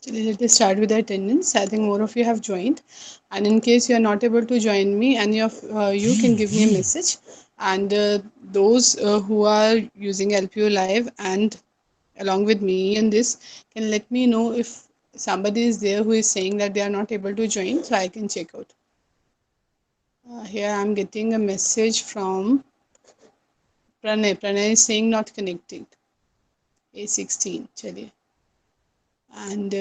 Let us start with the attendance. I think more of you have joined. And in case you are not able to join me, any of you can give me a message. And those who are using LPO Live and along with me in this can let me know if somebody is there who is saying that they are not able to join so I can check out. Here I'm getting a message from Pranay. Pranay is saying not connected. A16. Chaliye. And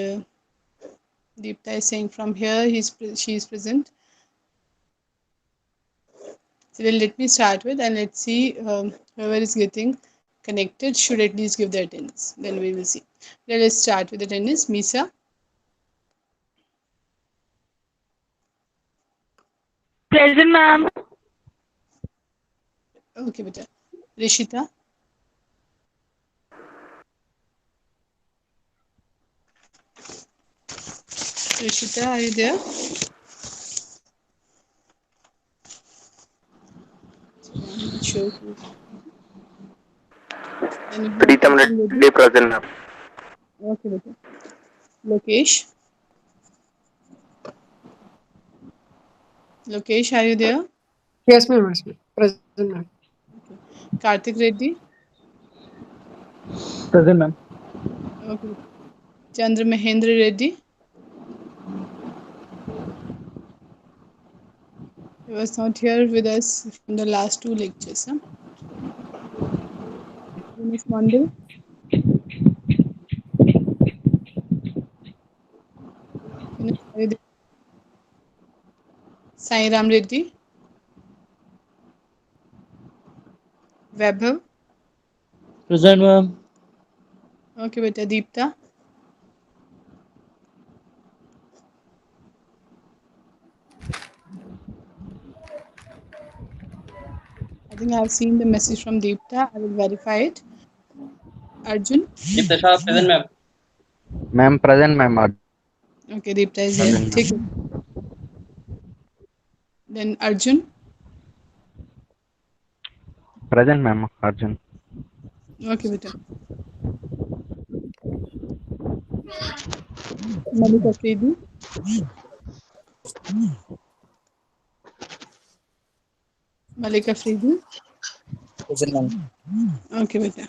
Deepta is saying from here she is present. So then let me start with and let's see whoever is getting connected should at least give the attendance. Then we will see. Let us start with attendance. Misa. Present, ma'am. Okay, beta. Rishita. Rishita, are you there? I'm not sure. Then we have Pritam Pritam Reddy Reddy. present, ma'am. Okay, beta. Lokesh. Lokesh, are you there? Yes, ma'am. Yes, ma'am. Present, ma'am. Okay. Karthik Reddy. Present, ma'am. Okay. Chandra Mahendra Reddy. He was not here with us from the last two lectures. Huh? Dinesh Mondal. Dinesh, are you there? Sai Ram Reddy. Vaibhav. Present, ma'am. Okay, beta. Deepta. I think I have seen the message from Deepta. I will verify it. Arjun. Deepta Shah, present, ma'am. Ma'am, present, ma'am. Okay, Deepta is here. Present, Take ma'am. it. Then Arjun. Present, ma'am. Arjun. Okay, beta. Malik Afridi. Malik Afridi. Present, ma'am. Okay, beta.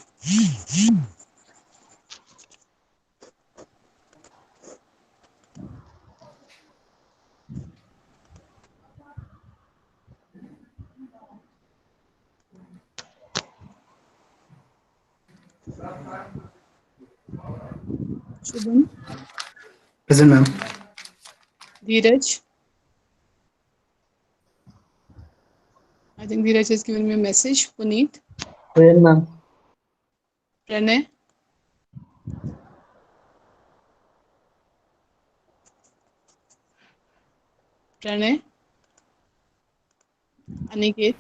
Shubham. Present, ma'am. Dheeraj. I think Dheeraj has given me a message. Puneet. Present, ma'am. Pranay. Pranay. Aniket.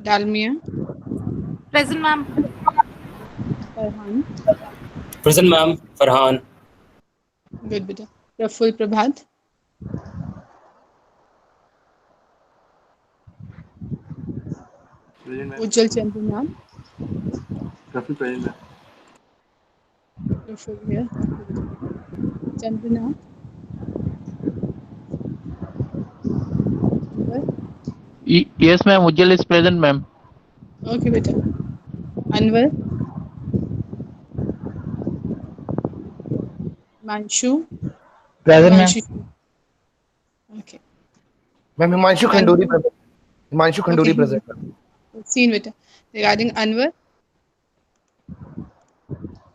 Dalmia. Present, ma'am. Farhan. Present, ma'am. Farhan. Good, beta. Praful Prabhat. Present, ma'am. Ujjwal Chandranath. Rafi, present, ma'am. Praful here. Okay, beta. Chandranath. Anwar. Yes, ma'am. Ujjwal is present, ma'am. Okay, beta. Anwar. Manshu. Present, ma'am. Himanshu. Okay. Ma'am, Himanshu Khanduri Anwar. present. Himanshu Okay. Khanduri present. Seen beta. Regarding Anwar.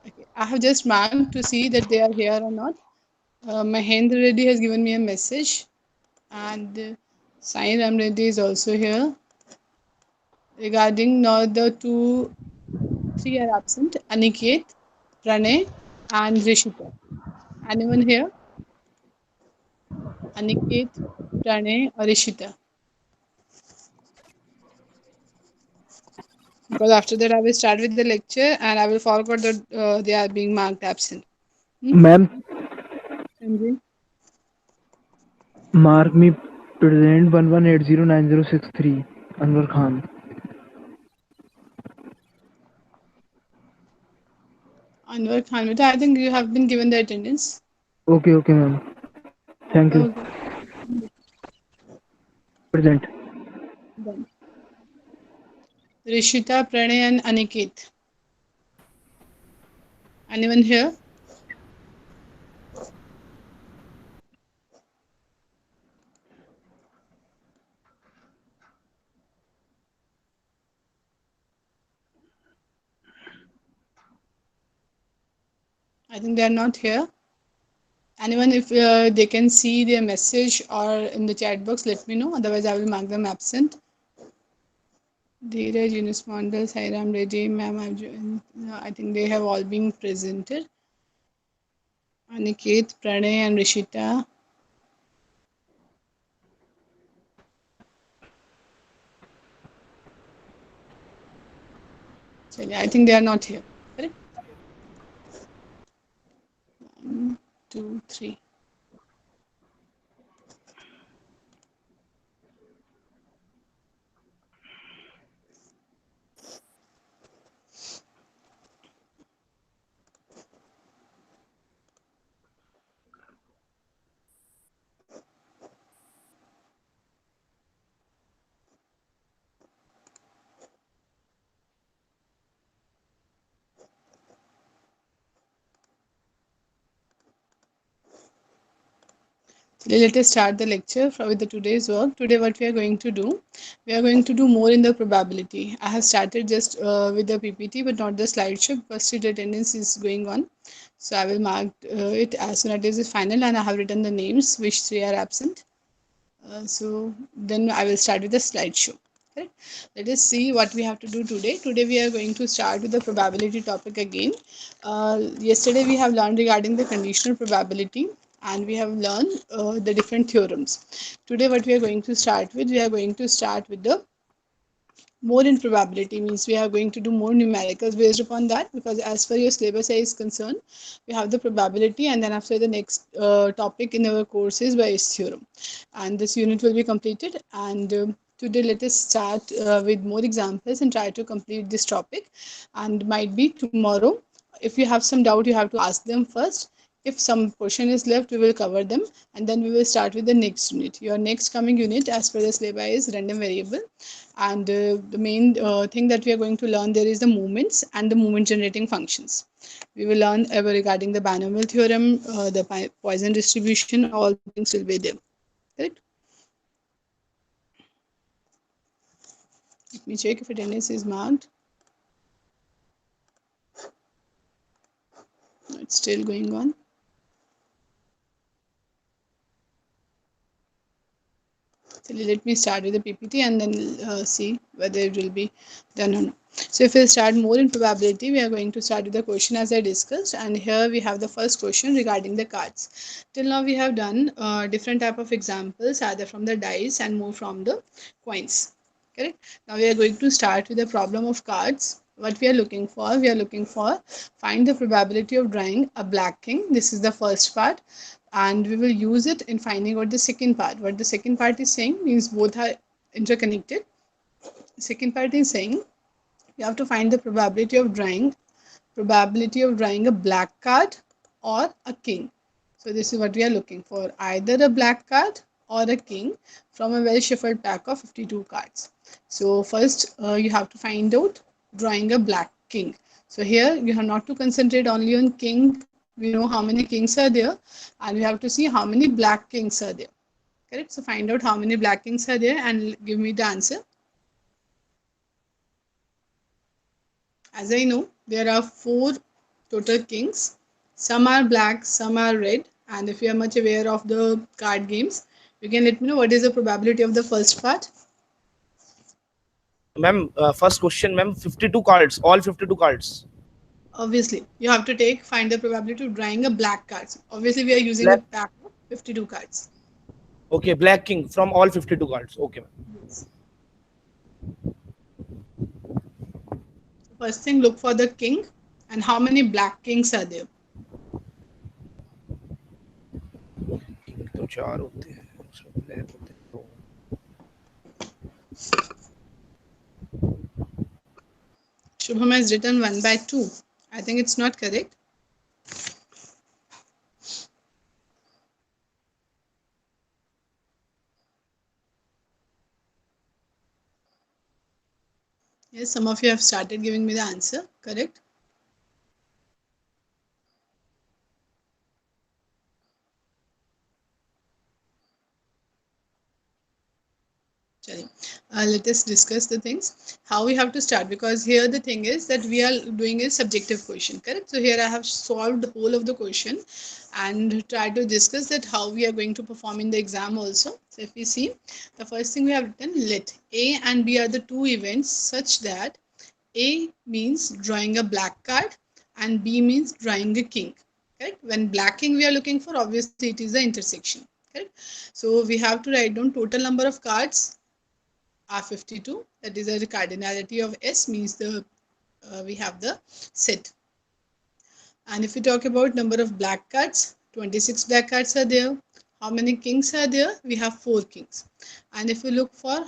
Okay. I have just marked to see that they are here or not. Mahendra Reddy has given me a message, and Sai Ram Reddy is also here. Regarding now the three are absent: Aniket, Pranay, and Rishita. Anyone here? Aniket, Pranay, or Rishita? Because after that, I will start with the lecture and I will forward that they are being marked absent. Hmm? Ma'am, Sanjay? mark me present 11809063. Anwar Khan. Anwar Khan, beta, I think you have been given the attendance. Okay, ma'am. Thank you. Okay. Present. Done. Rishita, Pranay, and Aniket. Anyone here? I think they are not here. Anyone, if they can see their message or in the chat box, let me know. Otherwise, I will mark them absent. Dheeraj, Yunus Mondal, Sairam Reddy, ma'am, I think they have all been presented. Aniket, Pranay, and Rishita. I think they are not here. Correct? 1, 2, 3. Let us start the lecture with the today's work. Today what we are going to do, we are going to do more in the probability. I have started just with the PPT but not the slideshow because still attendance is going on. So I will mark it as soon as it is final, and I have written the names which three are absent. So then I will start with the slideshow. Correct? Let us see what we have to do today. Today we are going to start with the probability topic again. Yesterday we have learned regarding the conditional probability, and we have learned the different theorems. Today what we are going to start with, we are going to start with the more in probability, means we are going to do more numericals based upon that, because as per your syllabus is concerned, we have the probability, and then after the next topic in our course is Bayes theorem, and this unit will be completed. And today let us start with more examples and try to complete this topic, and might be tomorrow if you have some doubt you have to ask them first. If some portion is left, we will cover them, and then we will start with the next unit. Your next coming unit as per the syllabus is random variable, and the main thing that we are going to learn there is the movements and the movement generating functions. We will learn regarding the binomial theorem, the Poisson distribution, all the things will be there. Correct? Let me check if attendance is marked. It's still going on. So let me start with the PPT and then see whether it will be done or not. So if we start more in probability, we are going to start with the question as I discussed, and here we have the first question regarding the cards. Till now we have done different type of examples, either from the dice and more from the coins. Correct? Now we are going to start with the problem of cards. What we are looking for, find the probability of drawing a black king. This is the first part, and we will use it in finding out the second part. What the second part is saying means both are interconnected. Second part is saying you have to find the probability of drawing a black card or a king. So this is what we are looking for, either a black card or a king from a well shuffled pack of 52 cards. So first you have to find out drawing a black king. So here you have not to concentrate only on king. We know how many kings are there, and we have to see how many black kings are there. Correct? So find out how many black kings are there and give me the answer. As I know, there are 4 total kings. Some are black, some are red. And if you are much aware of the card games, you can let me know what is the probability of the first part. Ma'am, first question, ma'am, 52 cards, all 52 cards. Obviously, you have to find the probability of drawing a black card. Obviously, we are using a Black. pack of 52 cards. Okay, black king from all 52 cards. Okay, ma'am. Yes. First thing, look for the king and how many black kings are there. king तो 4 होते हैं, उसमें black होते हैं 2. Shubham has written 1/2. I think it's not correct. Yes, some of you have started giving me the answer, correct? Let us discuss the things how we have to start, because here the thing is that we are doing a subjective question, correct? So here I have solved the whole of the question and try to discuss that how we are going to perform in the exam also. So if we see, the first thing we have written, let A and B are the two events such that A means drawing a black card and B means drawing a king, correct? When black king we are looking for, obviously it is the intersection, correct? So we have to write down total number of cards are 52. That is the cardinality of S, means the we have the set. And if we talk about number of black cards, 26 black cards are there. How many kings are there? We have 4 kings. And if we look for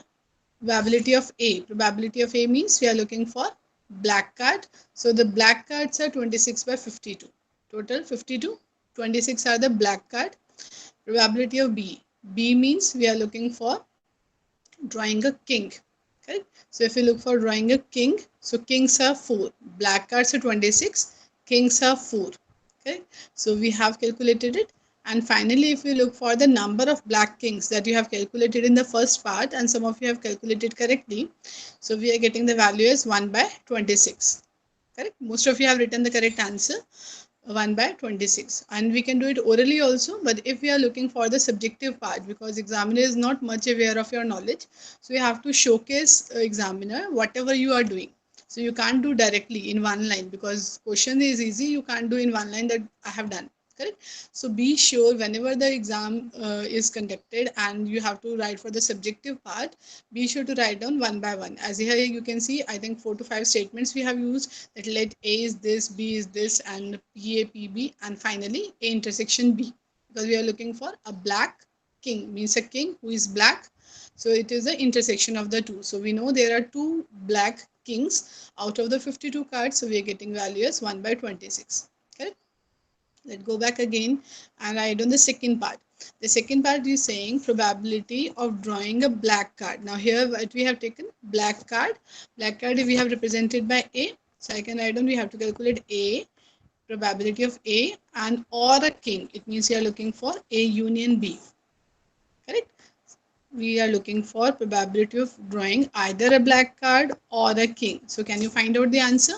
probability of A means we are looking for black card. So the black cards are 26 by 52. Total 52. 26 are the black card. Probability of B means we are looking for drawing a king. Correct? So if you look for drawing a king, so kings are 4, black cards are 26, kings are 4. Okay, so we have calculated it. And finally, if you look for the number of black kings that you have calculated in the first part, and some of you have calculated correctly, so we are getting the value as 1 by 26. Correct? Most of you have written the correct answer, 1 by 26, and we can do it orally also. But if we are looking for the subjective part, because examiner is not much aware of your knowledge, so you have to showcase examiner whatever you are doing. So you can't do directly in one line, because question is easy, you can't do in one line that I have done, correct? So be sure whenever the exam is conducted and you have to write for the subjective part, be sure to write down one by one. As here you can see, I think 4 to 5 statements we have used, that let A is this, B is this, and PA, PB, and finally A intersection B, because we are looking for a black king, means a king who is black. So it is the intersection of the two. So we know there are 2 black kings out of the 52 cards, so we are getting value as 1 by 26. Correct? Let's go back again and write on the second part. The second part is saying probability of drawing a black card. Now here what we have taken, black card. Black card we have represented by A. So I can write down, we have to calculate A, probability of A, and or a king. It means we are looking for A union B. Correct? We are looking for probability of drawing either a black card or a king. So can you find out the answer?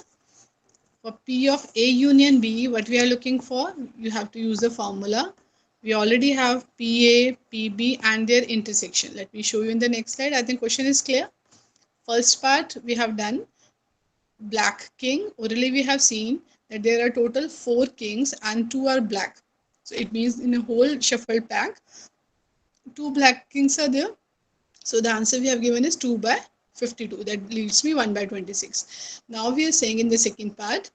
For P of A union B, what we are looking for, you have to use the formula. We already have PA, PB and their intersection. Let me show you in the next slide. I think question is clear. First part we have done black king. Orally we have seen that there are total 4 kings and 2 are black. So it means in a whole shuffled pack, 2 black kings are there. So the answer we have given is 2 by 52. That leaves me 1 by 26. Now we are saying in the second part,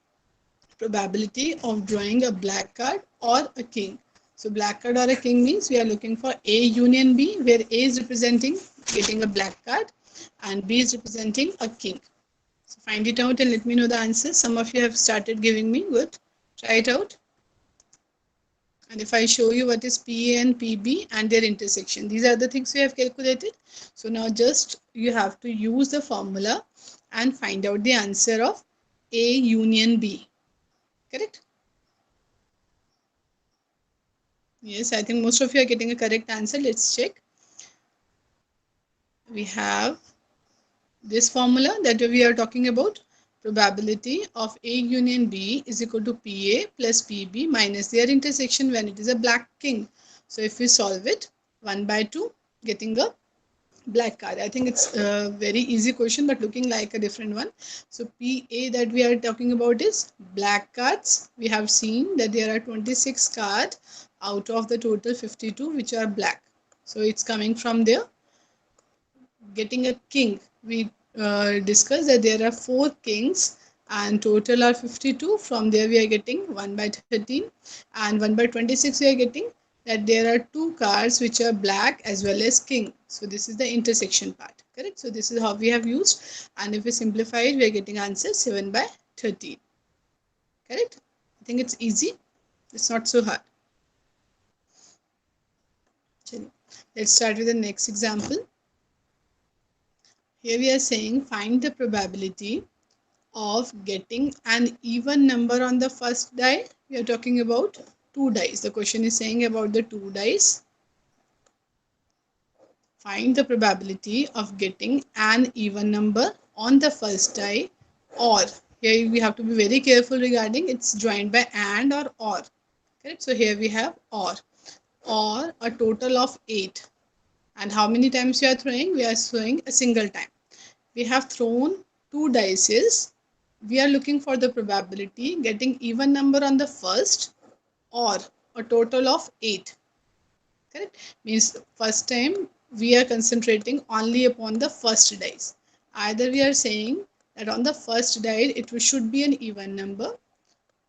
probability of drawing a black card or a king. So black card or a king means we are looking for A union B, where A is representing getting a black card and B is representing a king. So find it out and let me know the answer. Some of you have started giving me. Good. Try it out. And if I show you what is PA and PB and their intersection, these are the things we have calculated. So now just you have to use the formula and find out the answer of A union B. Correct? Yes, I think most of you are getting a correct answer. Let's check. We have this formula that we are talking about. Probability of A union B is equal to PA plus PB minus their intersection when it is a black king. So if we solve it, 1 by 2, getting a black card. I think it's a very easy question, but looking like a different one. So PA that we are talking about is black cards. We have seen that there are 26 cards out of the total 52 which are black. So it's coming from there. Getting a king, we discussed that there are 4 kings and total are 52. From there we are getting 1 by 13 and 1 by 26 we are getting that there are 2 cards which are black as well as king. So this is the intersection part, correct? So this is how we have used, and if we simplify it, we are getting answer 7 by 13. Correct? I think it's easy. It's not so hard. Let's start with the next example. Here we are saying find the probability of getting an even number on the first die. We are talking about two dice. The question is saying about the two dice. Find the probability of getting an even number on the first die, or here we have to be very careful regarding it's joined by and or. Correct? So here we have or a total of 8. And how many times we are throwing? We are throwing a single time. We have thrown two dices. We are looking for the probability getting even number on the first or a total of 8. Correct? Means first time we are concentrating only upon the first dice. Either we are saying that on the first die it should be an even number,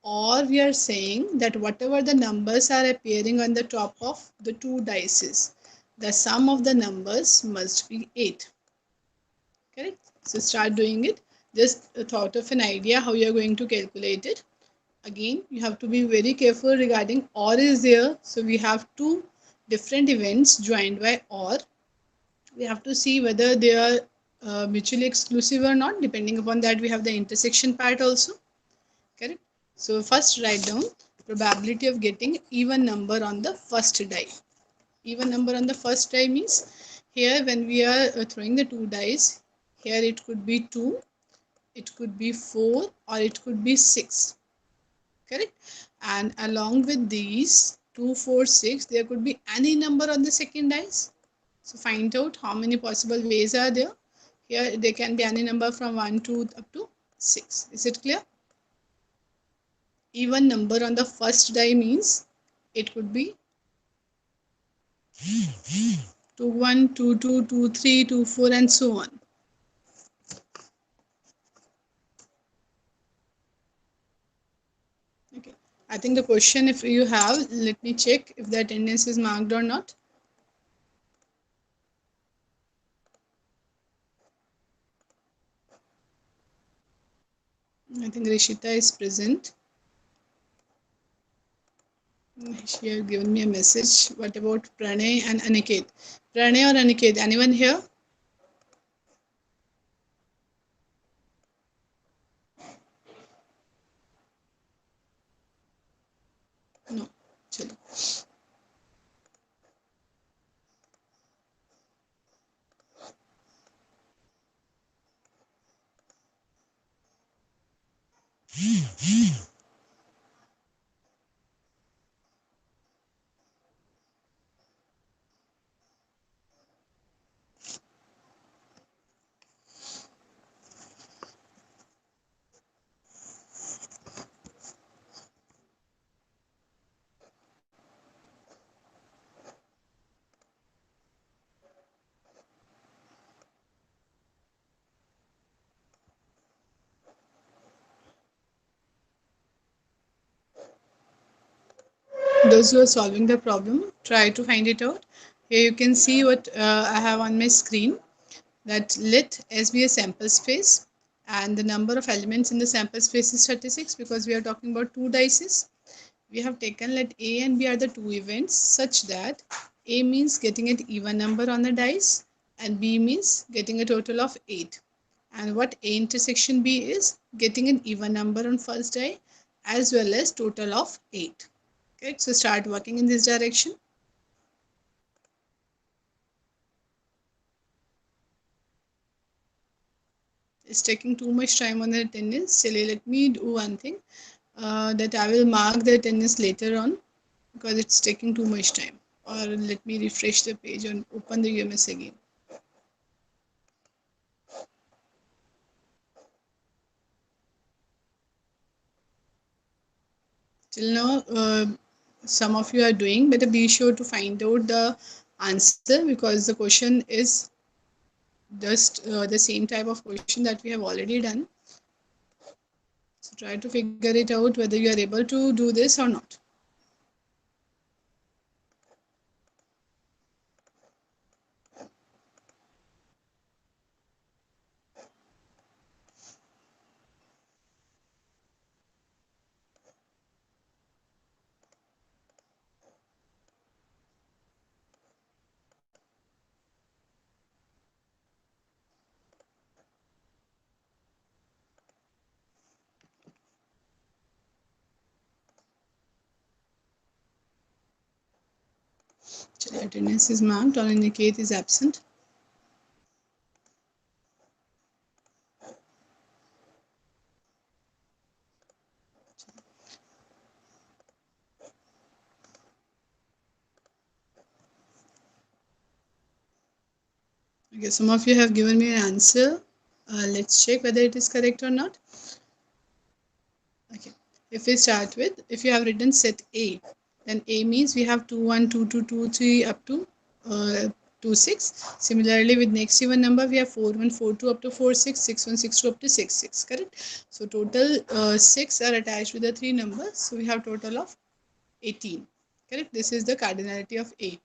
or we are saying that whatever the numbers are appearing on the top of the two dices, the sum of the numbers must be 8. Correct? So start doing it. Just a thought of an idea how you are going to calculate it. Again, you have to be very careful regarding or is there. So we have two different events joined by or. We have to see whether they are mutually exclusive or not. Depending upon that, we have the intersection part also. Correct? So first write down probability of getting even number on the first die. Even number on the first die means here when we are throwing the two dice, here it could be 2, it could be 4, or it could be 6. Correct? And along with these 2, 4, 6, there could be any number on the second dice. So find out how many possible ways are there. Here there can be any number from 1 to up to 6. Is it clear? Even number on the first die means it could be 2, 1, 2, 2, 2, 3, 2, 4, and so on. Okay. I think the question, if you have, let me check if the attendance is marked or not. I think Rishita is present. She has given me a message. What about Pranay and Aniket? Pranay or Aniket, anyone here? No. Chalo. Those who are solving the problem, try to find it out. Here you can see what I have on my screen. That let S be a sample space, and the number of elements in the sample space is 36 because we are talking about two dices. We have taken let A and B are the two events such that A means getting an even number on the dice and B means getting a total of 8. And what A intersection B is getting an even number on first die as well as total of 8. Okay, so start working in this direction. It's taking too much time on the attendance. So let me do one thing, that I will mark the attendance later on because it's taking too much time. Or let me refresh the page and open the UMS again. Till now, some of you are doing, but be sure to find out the answer because the question is just the same type of question that we have already done. So try to figure it out whether you are able to do this or not. Attendance is marked or Aniket is absent. Okay, some of you have given me an answer. Let's check whether it is correct or not. Okay, if we start with, if you have written set A, then A means we have 2, 1, 2, 2, 2, 3 up to 2, 6. Similarly, with next even number, we have 4, 1, 4, 2 up to 4, 6, 6, 1, 6, 2 up to 6, 6. Correct? So total 6 are attached with the 3 numbers. So we have total of 18. Correct? This is the cardinality of A.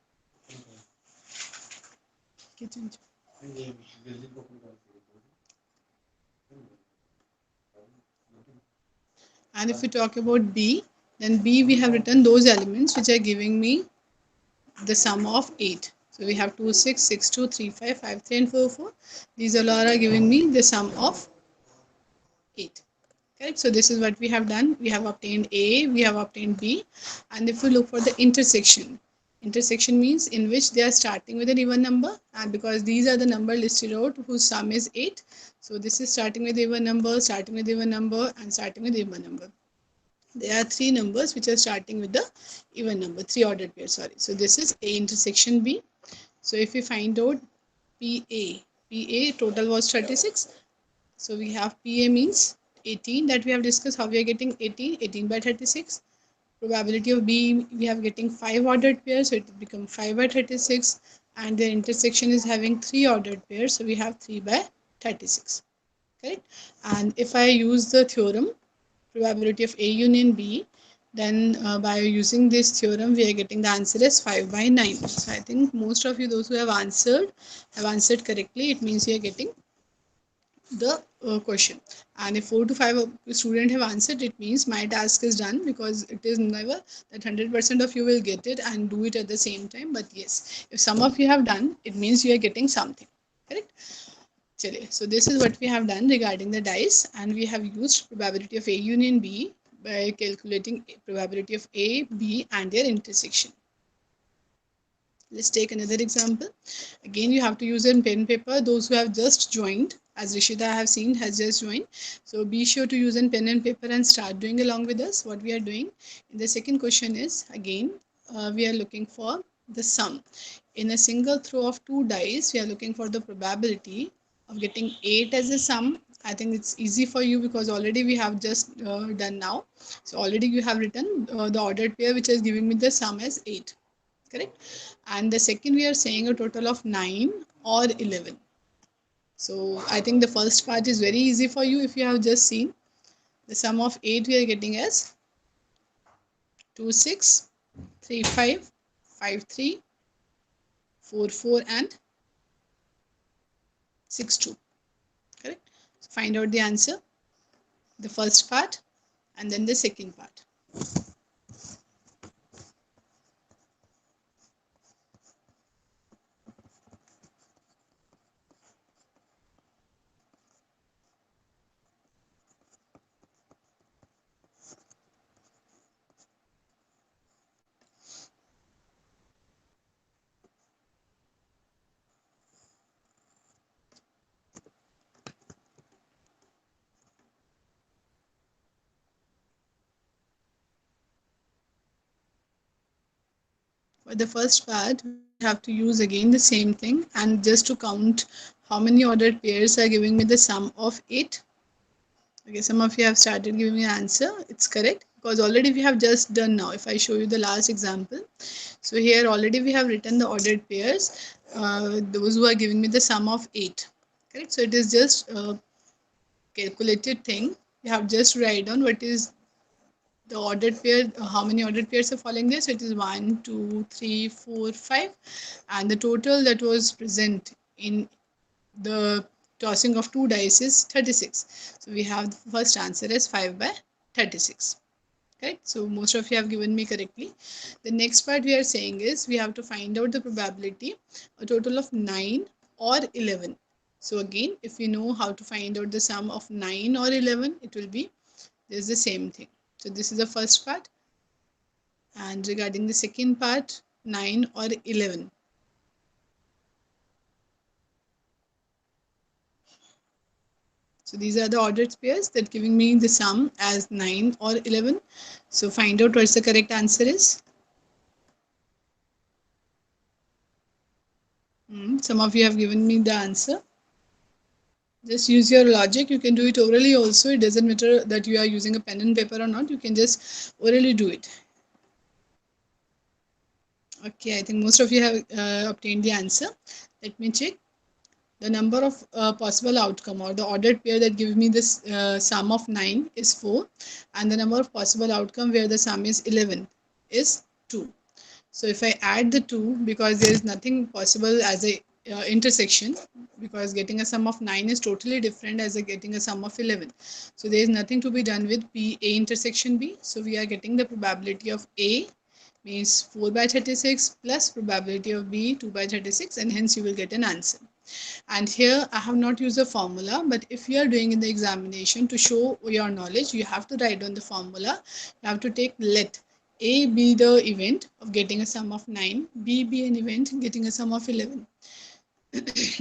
And if we talk about B, then B we have written those elements which are giving me the sum of 8. So we have 2, 6, 6, 2, 3, 5, 5, 3 and 4, 4. These all are giving me the sum of 8. Correct? So this is what we have done. We have obtained A, we have obtained B. And if we look for the intersection, intersection means in which they are starting with an even number, and because these are the number listed out whose sum is 8. So this is starting with even number, starting with even number, and starting with even number. There are 3 numbers which are starting with the even number, 3 ordered pair, sorry. So this is A intersection B. So if we find out PA total was 36. So we have PA means 18 that we have discussed how we are getting 18 by 36. Probability of B we have getting 5 ordered pairs, so it will become 5 by 36, and the intersection is having 3 ordered pairs, so we have 3 by 36. Correct? And if I use the theorem probability of A union B, then by using this theorem we are getting the answer as 5 by 9. So I think most of you, those who have answered correctly. It means you are getting the question. And if 4 to 5 students have answered, it means my task is done, because it is never that 100% of you will get it and do it at the same time. But yes, if some of you have done, it means you are getting something. Correct? So this is what we have done regarding the dice, and we have used probability of A union B by calculating probability of A, B and their intersection. Let's take another example. Again, you have to use a pen paper. Those who have just joined, as Rishita I have seen has just joined, so be sure to use a pen and paper and start doing along with us what we are doing. In the second question is, again, we are looking for the sum. In a single throw of 2 dice, we are looking for the probability of getting 8 as a sum. I think it's easy for you because already we have just done now. So already you have written the ordered pair which is giving me the sum as 8. Correct? And the second we are saying a total of 9 or 11. So I think the first part is very easy for you if you have just seen. The sum of 8 we are getting as 2, 6, 3, 5, 5, 3, 4, 4 and 6, 2. Correct? So find out the answer, the first part and then the second part. For the first part, we have to use again the same thing, and just to count how many ordered pairs are giving me the sum of 8. Okay, some of you have started giving me an answer. It's correct because already we have just done now. If I show you the last example, so here already we have written the ordered pairs, those who are giving me the sum of 8. Correct? So it is just a calculated thing. You have just write down what is the ordered pair, how many ordered pairs are following this. So it is 1, 2, 3, 4, 5, and the total that was present in the tossing of 2 dice is 36. So we have the first answer as 5 by 36. Correct? So most of you have given me correctly. The next part we are saying is we have to find out the probability, a total of 9 or 11. So again, if we know how to find out the sum of 9 or 11, it will be this is the same thing. So this is the first part. And regarding the second part, 9 or 11. So these are the ordered pairs that giving me the sum as 9 or 11. So find out what's the correct answer is. Some of you have given me the answer. Just use your logic. You can do it orally also. It doesn't matter that you are using a pen and paper or not. You can just orally do it. Okay, I think most of you have obtained the answer. Let me check. The number of possible outcome or the ordered pair that gives me this sum of 9 is 4, and the number of possible outcome where the sum is 11 is 2. So if I add the 2, because there is nothing possible as a intersection, because getting a sum of 9 is totally different as a getting a sum of 11. So there is nothing to be done with P A intersection B. So we are getting the probability of A means 4 by 36 plus probability of B 2 by 36, and hence you will get an answer. And here I have not used a formula, but if you are doing in the examination to show your knowledge, you have to write down the formula. You have to take let A be the event of getting a sum of 9, B be an event getting a sum of 11.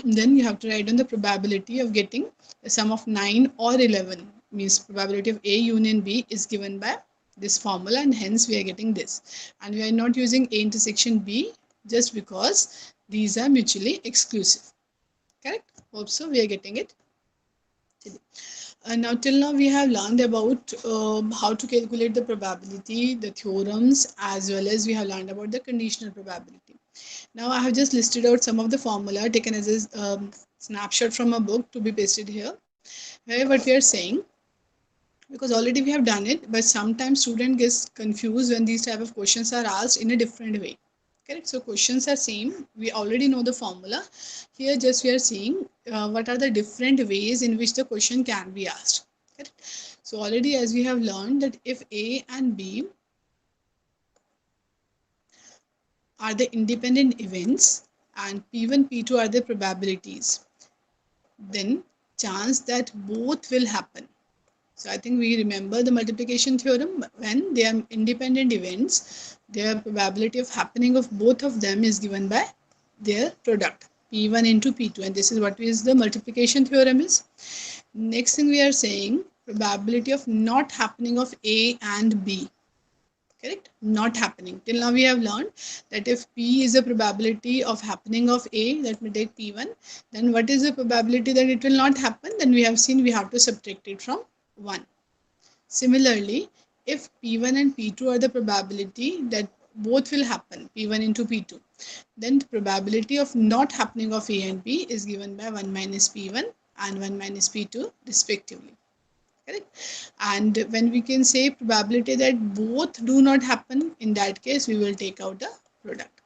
Then you have to write down the probability of getting a sum of 9 or 11, means probability of A union B is given by this formula, and hence we are getting this. And we are not using A intersection B just because these are mutually exclusive. Correct? Hope so. We are getting it. Now, till now, we have learned about how to calculate the probability, the theorems, as well as we have learned about the conditional probability. Now, I have just listed out some of the formula taken as a snapshot from a book to be pasted here. Here, what we are saying, because already we have done it, but sometimes student gets confused when these type of questions are asked in a different way. Correct? So questions are same. We already know the formula. Here just we are seeing what are the different ways in which the question can be asked. Correct? So already as we have learned that if A and B are the independent events and P1, P2 are the probabilities, then chance that both will happen. So I think we remember the multiplication theorem. When they are independent events, their probability of happening of both of them is given by their product, P1 into P2. And this is what is the multiplication theorem is. Next thing we are saying, probability of not happening of A and B. Correct? Not happening. Till now we have learned that if P is the probability of happening of A, let me take P1, then what is the probability that it will not happen? Then we have seen we have to subtract it from 1. Similarly, if P1 and P2 are the probability that both will happen, P1 into P2, then the probability of not happening of A and B is given by 1 minus P1 and 1 minus P2 respectively. Correct? And when we can say probability that both do not happen, in that case we will take out the product.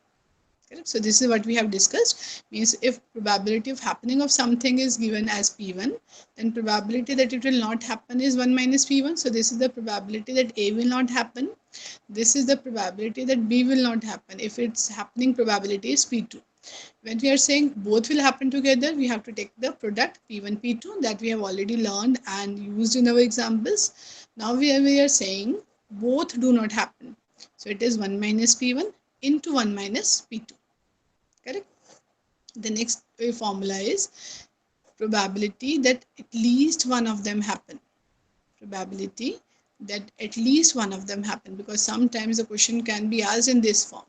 Correct? So this is what we have discussed. Means if probability of happening of something is given as P1, then probability that it will not happen is 1 minus P1. So this is the probability that A will not happen. This is the probability that B will not happen. If it's happening, probability is P2. When we are saying both will happen together, we have to take the product P1, P2 that we have already learned and used in our examples. Now we are saying both do not happen. So it is 1 minus P1 into 1 minus P2. Correct? The next formula is probability that at least one of them happen. Probability that at least one of them happen, because sometimes the question can be asked in this form.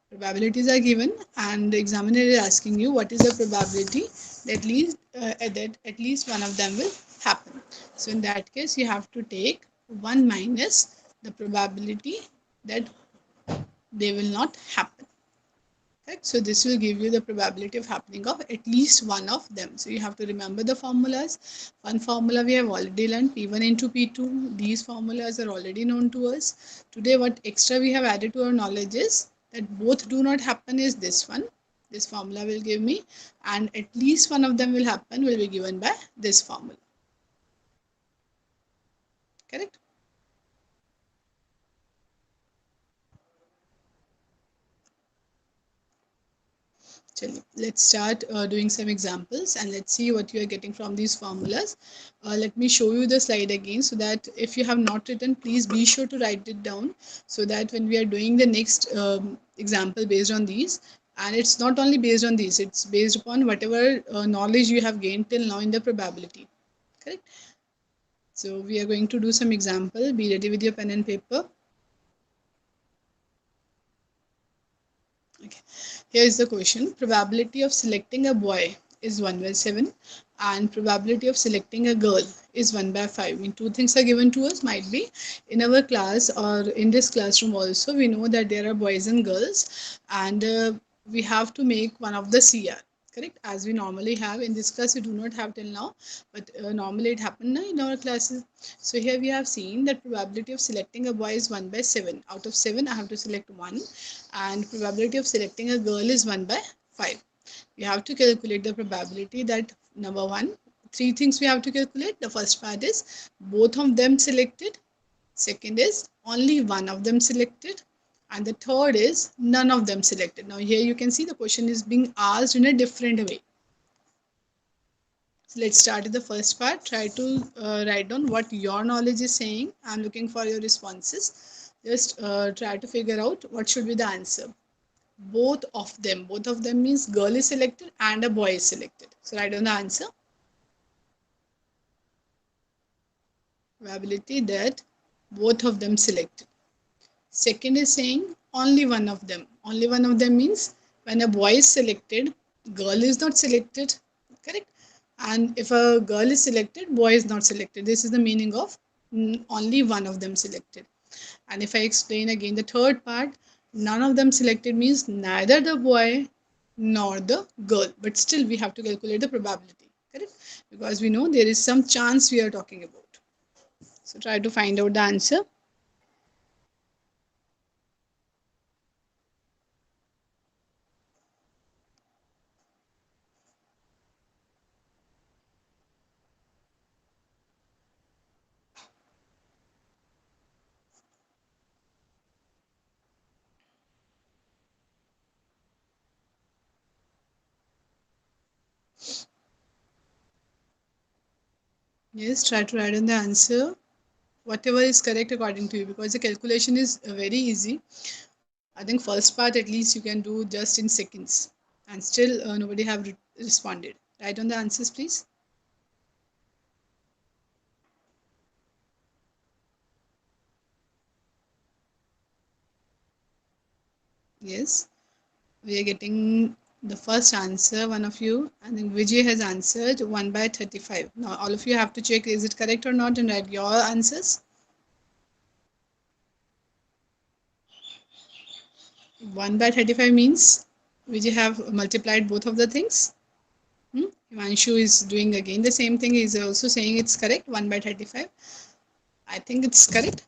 Probabilities are given and the examiner is asking you what is the probability that at least one of them will happen. So in that case you have to take 1 minus the probability that they will not happen. Right? So this will give you the probability of happening of at least one of them. So you have to remember the formulas. One formula we have already learned, P1 into P2. These formulas are already known to us. Today what extra we have added to our knowledge is that both do not happen is this one. This formula will give me, and at least one of them will happen will be given by this formula. Correct? Let's start doing some examples and let's see what you are getting from these formulas. Let me show you the slide again so that if you have not written, please be sure to write it down so that when we are doing the next example based on these, and it's not only based on these, it's based upon whatever knowledge you have gained till now in the probability. Correct? So we are going to do some example. Be ready with your pen and paper. Okay. Here is the question. Probability of selecting a boy is 1 by 7 and probability of selecting a girl is 1 by 5. I mean, two things are given to us. Might be in our class or in this classroom also, we know that there are boys and girls and we have to make one of the CR. Correct? As we normally have. In this class, we do not have till now, but normally it happened in our classes. So here we have seen that probability of selecting a boy is 1 by 7. Out of 7, I have to select 1 and probability of selecting a girl is 1 by 5. We have to calculate the probability that number 1, three things we have to calculate. The first part is both of them selected. Second is only one of them selected. And the third is none of them selected. Now here you can see the question is being asked in a different way. So let's start with the first part. Try to write down what your knowledge is saying. I'm looking for your responses. Just try to figure out what should be the answer. Both of them means girl is selected and a boy is selected. So write down the answer. Probability that both of them selected. Second is saying only one of them. Only one of them means when a boy is selected, girl is not selected. Correct? And if a girl is selected, boy is not selected. This is the meaning of only one of them selected. And if I explain again the third part, none of them selected means neither the boy nor the girl. But still we have to calculate the probability. Correct? Because we know there is some chance we are talking about. So try to find out the answer. Yes, try to write in the answer. Whatever is correct according to you, because the calculation is very easy. I think first part at least you can do just in seconds and still nobody have responded. Write on the answers please. Yes, we are getting the first answer, one of you. I think Vijay has answered 1 by 35. Now all of you have to check is it correct or not and write your answers. 1 by 35 means Vijay have multiplied both of the things. Himanshu is doing again the same thing. He is also saying it's correct, 1 by 35. I think it's correct.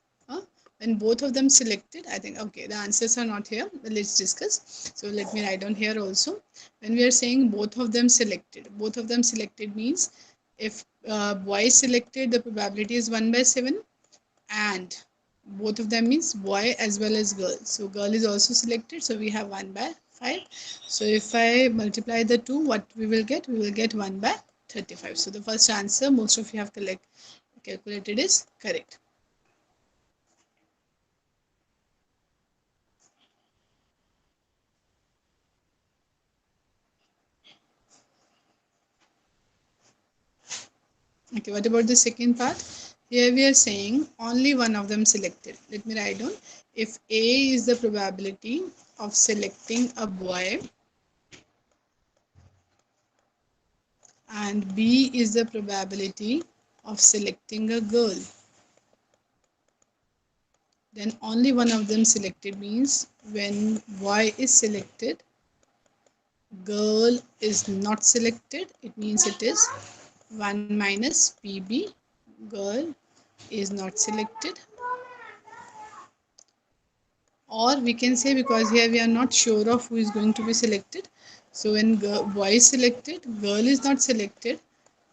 When both of them selected, I think, okay, the answers are not here. Let's discuss. So let me write down here also. When we are saying both of them selected means if boy is selected, the probability is 1 by 7 and both of them means boy as well as girl. So girl is also selected. So we have 1 by 5. So if I multiply the two, what we will get? We will get 1 by 35. So the first answer most of you have calculated is correct. Okay, what about the second part? Here we are saying only one of them selected. Let me write down. If A is the probability of selecting a boy and B is the probability of selecting a girl, then only one of them selected means when boy is selected, girl is not selected. It means it is 1 minus PB. Girl is not selected. Or we can say, because here we are not sure of who is going to be selected. So when boy is selected, girl is not selected.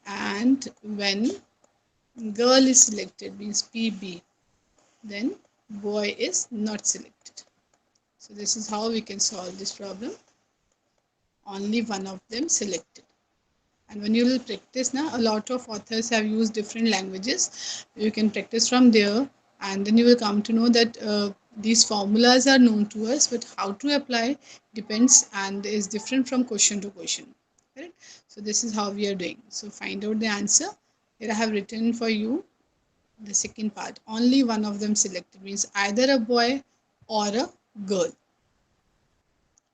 And when girl is selected, means PB, then boy is not selected. So this is how we can solve this problem. only one of them selected. And when you will practice now, a lot of authors have used different languages. You can practice from there, and then you will come to know that these formulas are known to us, but how to apply depends and is different from question to question. Correct? So this is how we are doing. So find out the answer. Here I have written for you the second part. Only one of them selected means either a boy or a girl.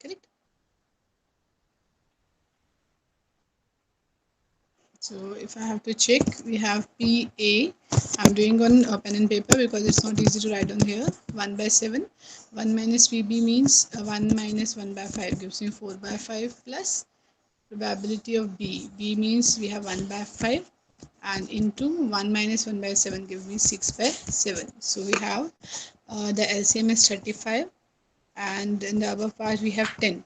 Correct? So if I have to check, we have PA. I'm doing on pen and paper because it's not easy to write on here. 1 by 7. 1 minus PB means 1 minus 1 by 5 gives me 4 by 5 plus probability of B. B means we have 1 by 5 and into 1 minus 1 by 7 gives me 6 by 7. So we have the LCM is 35 and in the above part we have 10.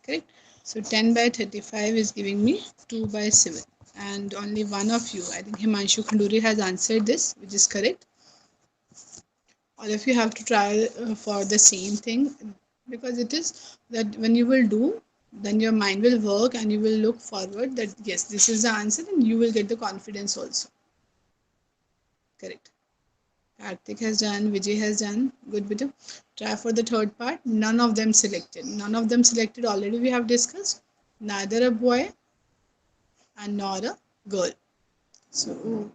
Correct? So 10 by 35 is giving me 2 by 7. And only one of you, I think Himanshu Khanduri, has answered this, which is correct. All of you have to try for the same thing, because it is that when you will do, then your mind will work and you will look forward that yes, this is the answer, and you will get the confidence also. Correct. Karthik has done, Vijay has done. Good, beta. Try for the third part. None of them selected. None of them selected already we have discussed. Neither a boy and nor a girl. So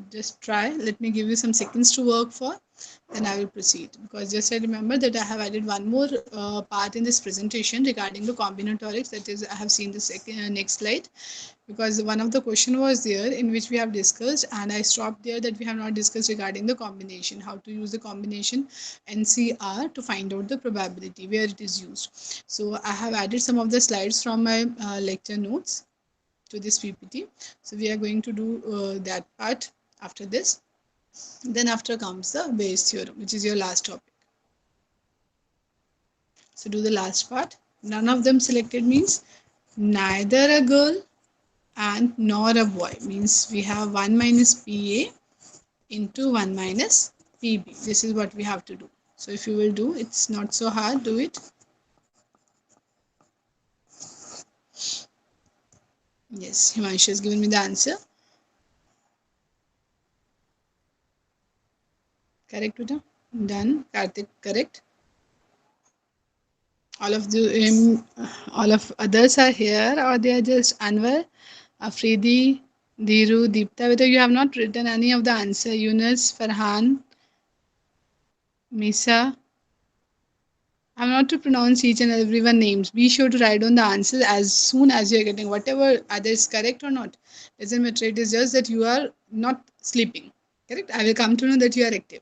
just try. Let me give you some seconds to work for. Then I will proceed. Because just I remember that I have added one more part in this presentation regarding the combinatorics. That is, I have seen the next slide. Because one of the question was there in which we have discussed, and I stopped there that we have not discussed regarding the combination, how to use the combination NCR to find out the probability where it is used. So I have added some of the slides from my lecture notes to this PPT. So we are going to do that part after this. Then after comes the Bayes theorem, which is your last topic. So do the last part. None of them selected means neither a girl and nor a boy, means we have 1 minus PA into 1 minus PB. This is what we have to do. So if you will do, it's not so hard, do it. Yes, Himanshu has given me the answer. Correct, Vita? Done. Karthik, correct. All of others are here, or they are just Anwar, Afridi, Dhiru, Deepta. Whether you have not written any of the answer, Yunus, Farhan, Misa. I'm not to pronounce each and everyone names. Be sure to write down the answers as soon as you are getting whatever, either is correct or not. Doesn't matter. It is just that you are not sleeping. Correct? I will come to know that you are active.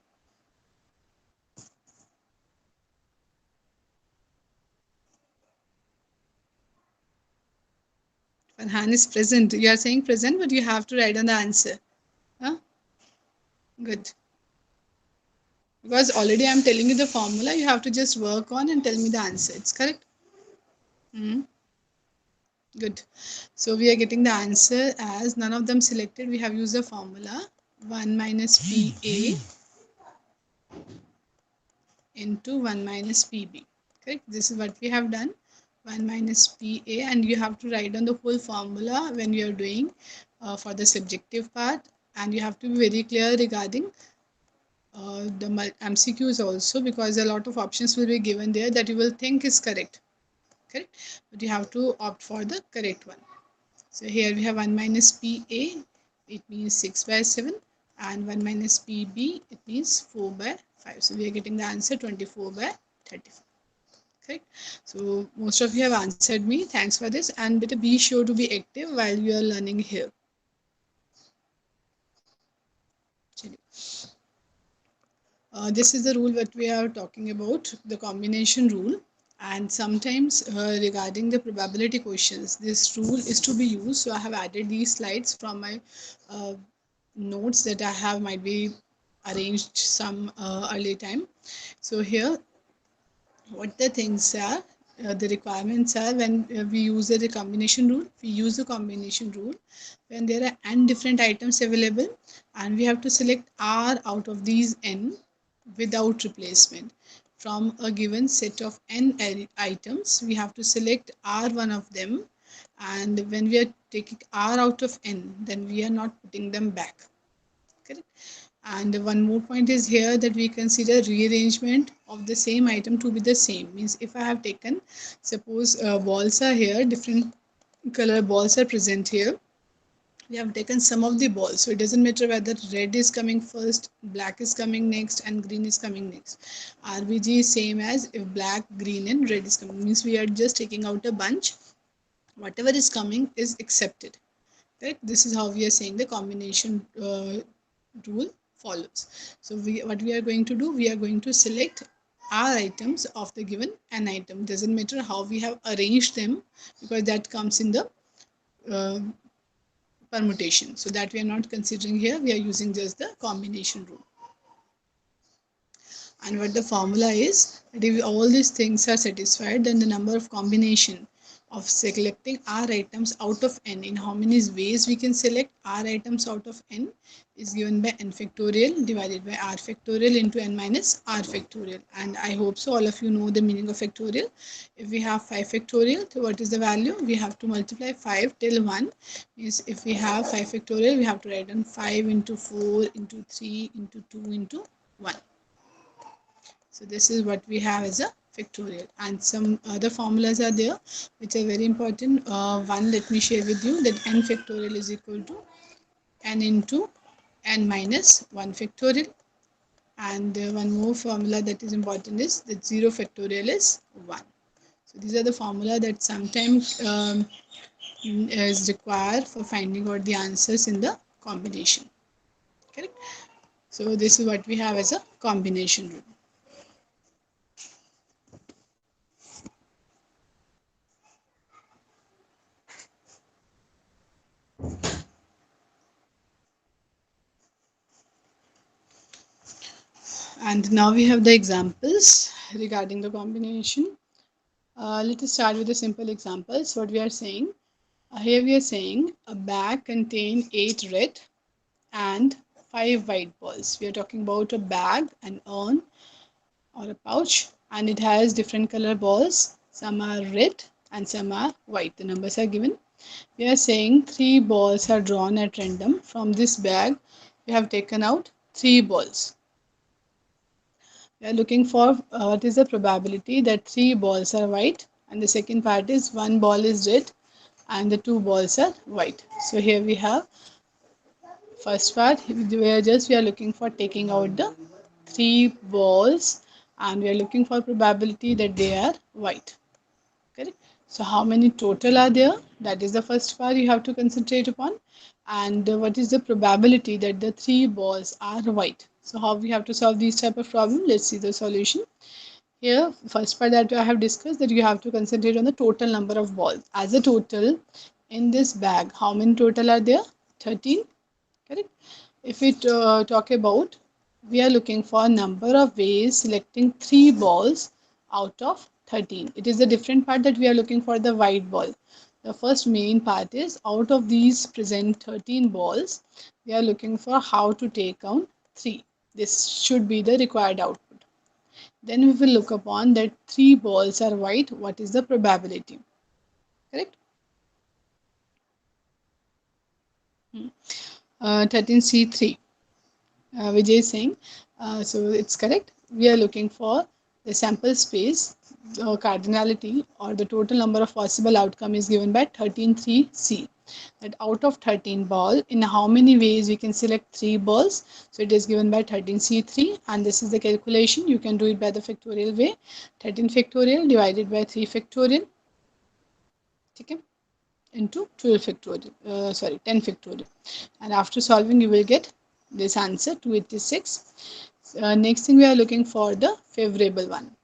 Farhan is present. You are saying present, but you have to write down the answer. Huh? Good. Because already I'm telling you the formula, you have to just work on and tell me the answer. It's correct? Good. So we are getting the answer as none of them selected. We have used the formula 1 minus PA into 1 minus PB. Correct? This is what we have done. 1 minus PA, and you have to write down the whole formula when you are doing for the subjective part, and you have to be very clear regarding the MCQs also, because a lot of options will be given there that you will think is correct. Correct? But you have to opt for the correct one. So here we have 1 minus PA, it means 6 by 7, and 1 minus PB, it means 4 by 5. So we are getting the answer 24 by 35. Correct? So most of you have answered me. Thanks for this, and better be sure to be active while you are learning here. This is the rule that we are talking about, the combination rule. And sometimes regarding the probability questions, this rule is to be used. So I have added these slides from my notes that I have might be arranged some early time. So here, what the things are, the requirements are when we use the combination rule. We use the combination rule when there are n different items available, and we have to select R out of these n without replacement. from a given set of n items, we have to select R one of them, and when we are taking R out of n, then we are not putting them back. Correct? And one more point is here that we consider rearrangement of the same item to be the same. Means if I have taken, suppose balls are here, different color balls are present here. We have taken some of the balls, so it doesn't matter whether red is coming first, black is coming next, and green is coming next. RBG is same as if black, green, and red is coming. Means we are just taking out a bunch. Whatever is coming is accepted. Right? This is how we are saying the combination rule follows. So what we are going to do, we are going to select R items of the given n item. Doesn't matter how we have arranged them, because that comes in the permutation. So that we are not considering here, we are using just the combination rule. And what the formula is, that if all these things are satisfied, then the number of combination of selecting R items out of n, in how many ways we can select R items out of n, is given by n factorial divided by R factorial into n minus R factorial. And I hope so all of you know the meaning of factorial. If we have 5 factorial, so what is the value? We have to multiply 5 till 1. Means if we have 5 factorial, we have to write down 5 into 4 into 3 into 2 into 1. So this is what we have as a factorial, and some other formulas are there which are very important. One, let me share with you, that n factorial is equal to n into n minus 1 factorial, and one more formula that is important is that 0 factorial is 1. So these are the formula that sometimes is required for finding out the answers in the combination. Correct? So this is what we have as a combination rule. And now we have the examples regarding the combination. Let us start with the simple examples. What we are saying, here we are saying a bag contains 8 red and 5 white balls. We are talking about a bag, an urn or a pouch, and it has different color balls. Some are red and some are white. The numbers are given. We are saying 3 balls are drawn at random. From this bag, we have taken out 3 balls. We are looking for what is the probability that 3 balls are white, and the second part is 1 ball is red and the 2 balls are white. So here we have first part, we are looking for taking out the 3 balls, and we are looking for probability that they are white. Correct? So how many total are there? That is the first part you have to concentrate upon. And what is the probability that the 3 balls are white? So how we have to solve these type of problem? Let's see the solution. Here, first part that I have discussed, that you have to concentrate on the total number of balls. As a total in this bag, how many total are there? 13. Correct? If we talk about, we are looking for a number of ways selecting 3 balls out of 13. It is the different part that we are looking for the white ball. The first main part is, out of these present 13 balls, we are looking for how to take out 3. This should be the required output. Then we will look upon that 3 balls are white. What is the probability? Correct? 13C3. Vijay is saying, so it's correct. We are looking for the sample space, the cardinality or the total number of possible outcome is given by 13.3c. That out of 13 ball, in how many ways we can select 3 balls. So it is given by 13c3, and this is the calculation. You can do it by the factorial way. 13 factorial divided by 3 factorial. Okay, into 12 factorial, 10 factorial. And after solving, you will get this answer, 286. Next thing, we are looking for the favorable one.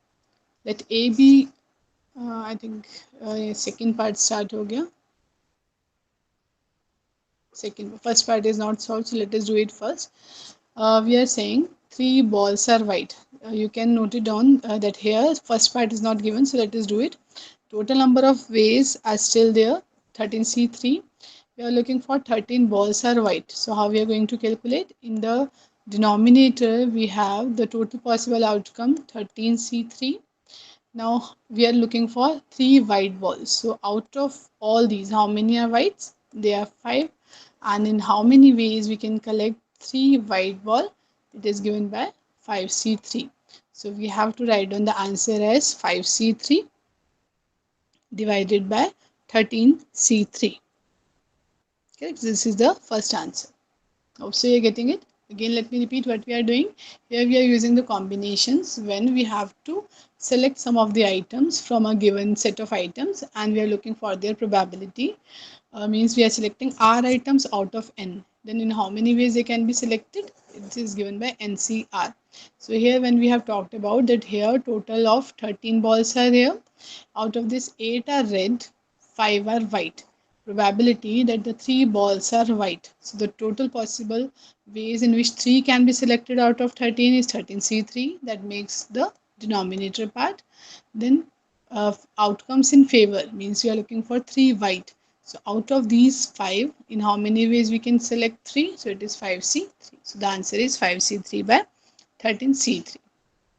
Let A be, I think second part start ho gaya. First part is not solved, so let us do it first. We are saying 3 balls are white. You can note it down that here first part is not given, so let us do it. Total number of ways are still there, 13C3. We are looking for 13 balls are white. So how we are going to calculate? In the denominator we have the total possible outcome 13C3. Now we are looking for 3 white balls. So out of all these, how many are whites? They are 5. And in how many ways we can collect 3 white ball? It is given by 5C3. So we have to write down the answer as 5C3 divided by 13C3. Correct? This is the first answer. Hope so you're getting it. Again, let me repeat what we are doing. Here we are using the combinations when we have to select some of the items from a given set of items and we are looking for their probability. Means we are selecting R items out of N. Then in how many ways they can be selected? It is given by NCR. So here when we have talked about that here total of 13 balls are here. Out of this 8 are red, 5 are white. Probability that the 3 balls are white. So the total possible ways in which 3 can be selected out of 13 is 13C3. That makes the denominator part. Then outcomes in favor means we are looking for 3 white. So out of these 5, in how many ways we can select 3? So it is 5C3. So the answer is 5C3 by 13C3.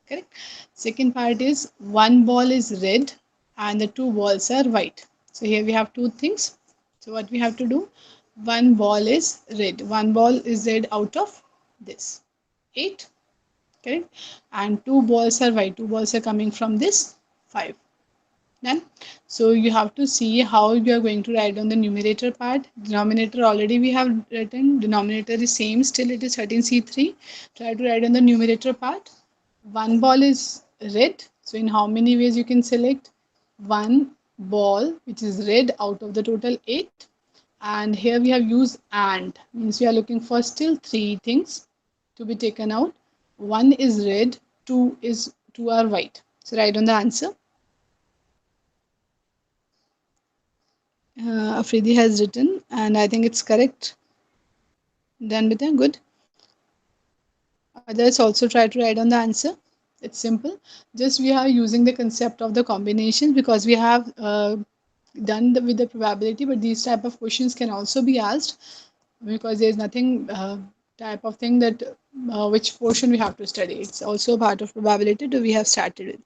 Correct. Second part is 1 ball is red and the 2 balls are white. So here we have 2 things. So what we have to do? 1 ball is red. 1 ball is red out of this 8. Correct. And 2 balls are white. 2 balls are coming from this 5. Done. So you have to see how you are going to write on the numerator part. Denominator already we have written. Denominator is same. Still it is 13C3. Try to write on the numerator part. 1 ball is red. So in how many ways you can select? 1 ball which is red out of the total 8. And here we have used and. Means we are looking for still 3 things to be taken out. 1 is red. 2 are white. So write on the answer. Afridi has written and I think it's correct. Done with it. Good. Others also try to write on the answer. It's simple. Just we are using the concept of the combinations because we have done with the probability, but these type of questions can also be asked because there's nothing type of thing that which portion we have to study. It's also part of probability that we have started with.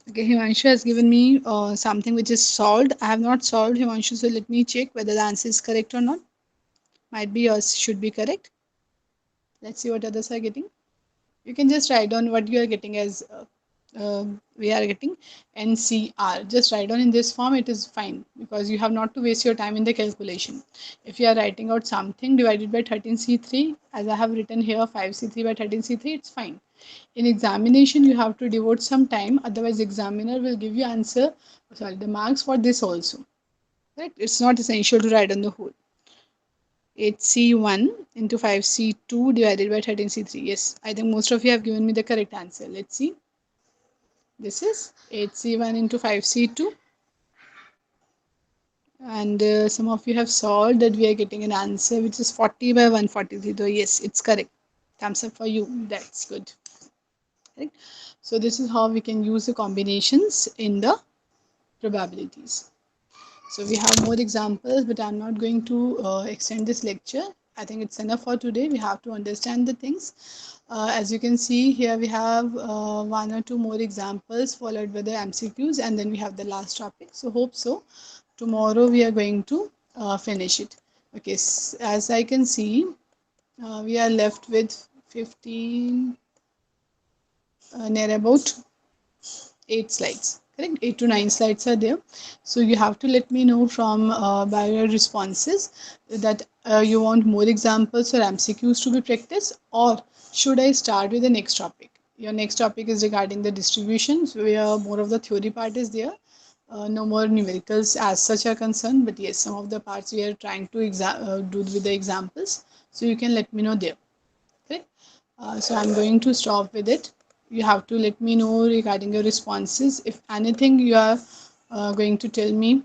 Okay, Himanshu has given me something which is solved. I have not solved, Himanshu, so let me check whether the answer is correct or not. Might be yours should be correct. Let's see what others are getting. You can just write down what you are getting as we are getting NCR. Just write down in this form, it is fine because you have not to waste your time in the calculation. If you are writing out something divided by 13C3, as I have written here 5C3 by 13C3, it's fine. In examination, you have to devote some time, otherwise examiner will give you the marks for this also. Right? It's not essential to write on the whole. 8C1 into 5C2 divided by 13C3. Yes, I think most of you have given me the correct answer. Let's see. This is 8C1 into 5C2. And some of you have solved that we are getting an answer which is 40 by 143. So yes, it's correct. Thumbs up for you. That's good. Right? So this is how we can use the combinations in the probabilities. So we have more examples, but I'm not going to extend this lecture. I think it's enough for today. We have to understand the things. As you can see here, we have 1 or 2 more examples followed by the MCQs, and then we have the last topic. So hope so. Tomorrow we are going to finish it. Okay, as I can see, we are left with 15, near about 8 slides. Correct? 8 to 9 slides are there. So you have to let me know from by your responses that you want more examples or MCQs to be practiced, or should I start with the next topic? Your next topic is regarding the distributions, where more of the theory part is there. No more numericals as such are concerned, but yes, some of the parts we are trying to do with the examples. So you can let me know there. Okay. So I'm going to stop with it. You have to let me know regarding your responses. If anything you are going to tell me